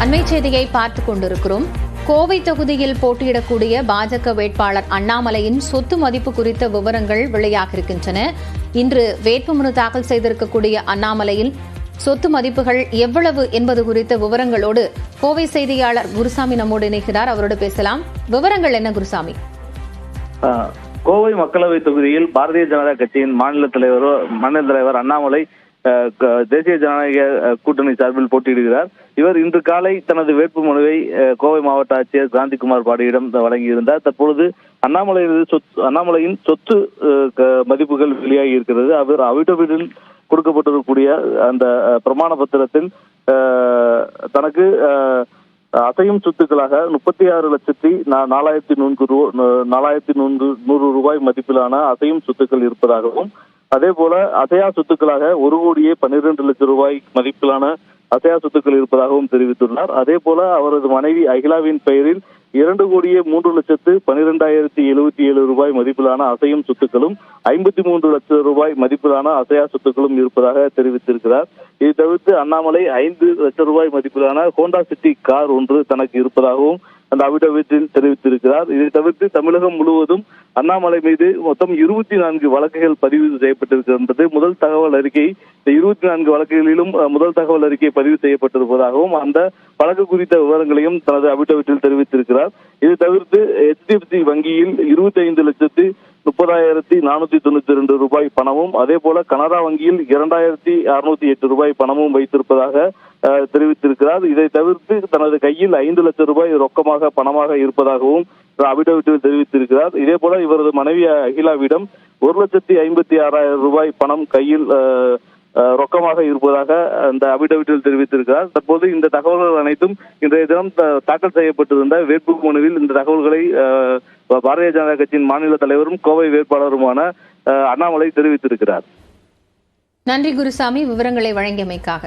அண்மை செய்தியை பார்த்துக் கொண்டிருக்கிறோம். கோவை தொகுதியில் போட்டியிடக்கூடிய பாஜக வேட்பாளர் அண்ணாமலையின் சொத்து மதிப்பு குறித்த விவரங்கள் வெளியாக இருக்கின்றன. இன்று வேட்புமனு தாக்கல் செய்திருக்கக்கூடிய அண்ணாமலையின் சொத்து மதிப்புகள் எவ்வளவு என்பது குறித்த விவரங்களோடு கோவை செய்தியாளர் குருசாமி நம்மோடு இணைகிறார். அவரோடு பேசலாம். விவரங்கள் என்ன குருசாமி? கோவை மக்களவை தொகுதியில் பாரதிய ஜனதா கட்சியின் மாநில தலைவர் அண்ணாமலை தேசிய ஜனநாயக கூட்டணி சார்பில் போட்டியிடுகிறார். இவர் இன்று காலை தனது வேட்புமனுவை கோவை மாவட்ட ஆட்சியர் காந்திகுமார் பாடியிடம் வழங்கியிருந்தார். தற்பொழுது அண்ணாமலையின் சொத்து மதிப்புகள் வெளியாகி இருக்கிறது. அவர் அவிடவிடில் கொடுக்கப்பட்டிருக்கக்கூடிய அந்த பிரமாண பத்திரத்தில் தனக்கு அசையும் சொத்துக்களாக 36,04,100 ரூபாய் மதிப்பிலான அசையும் சொத்துக்கள் இருப்பதாகவும், அதே போல அசையா சொத்துக்களாக 1,12,00,000 ரூபாய் மதிப்பிலான அசையா சொத்துக்கள் இருப்பதாகவும் தெரிவித்துள்ளார். அதே போல அவரது மனைவி அகிலாவின் பெயரில் 2,03,12,077 ரூபாய் மதிப்பிலான அசையும் சொத்துக்களும் 53 லட்சம் ரூபாய் மதிப்பிலான அசையா சொத்துக்களும் இருப்பதாக தெரிவித்திருக்கிறார். இதை தவிர்த்து அண்ணாமலை 5 லட்சம் ரூபாய் மதிப்பிலான ஹோண்டா சிட்டி கார் ஒன்று தனக்கு இருப்பதாகவும் அந்த அபிடவிட்டில் தெரிவித்திருக்கிறார். இதை தவிர்த்து தமிழகம் முழுவதும் அண்ணாமலை மீது மொத்தம் 24 வழக்குகள் பதிவு செய்யப்பட்டிருக்கின்றது. முதல் தகவல் அறிக்கை இந்த 24 வழக்குகளிலும் முதல் தகவல் அறிக்கை பதிவு செய்யப்பட்டிருப்பதாகவும் அந்த வழக்கு குறித்த விவரங்களையும் தனது அபிடவிட்டில் தெரிவித்திருக்கிறார். இதை தவிர்த்து HDFC வங்கியில் 25,30,492 ரூபாய் பணமும், அதே போல கனரா வங்கியில் 2,608 ரூபாய் பணமும் வைத்திருப்பதாக தெரிவித்திருக்கிறார். இதை தவிர்த்து தனது கையில் 5 லட்சம் ரூபாய் ரொக்கமாக பணமாக இருப்பதாகவும் அபிடவிட்டில் தெரிவித்திருக்கிறார். இதே போல இவரது மனைவி அகிலாவிடம் 1,56,000 ரூபாய் பணம் கையில் ரொக்கமாக இருப்பதாக அந்த அபிடவிட்டில் தெரிவித்திருக்கிறார். தற்போது இந்த தகவல்கள் அனைத்தும் இன்றைய தினம் தாக்கல் செய்யப்பட்டிருந்த வேட்புமனுவில் இந்த தகவல்களை பாரதிய ஜனதா கட்சியின் மாநில தலைவரும் கோவை வேட்பாளருமான அண்ணாமலை தெரிவித்திருக்கிறார். நன்றி குருசாமி, விவரங்களை வழங்கியமைக்காக.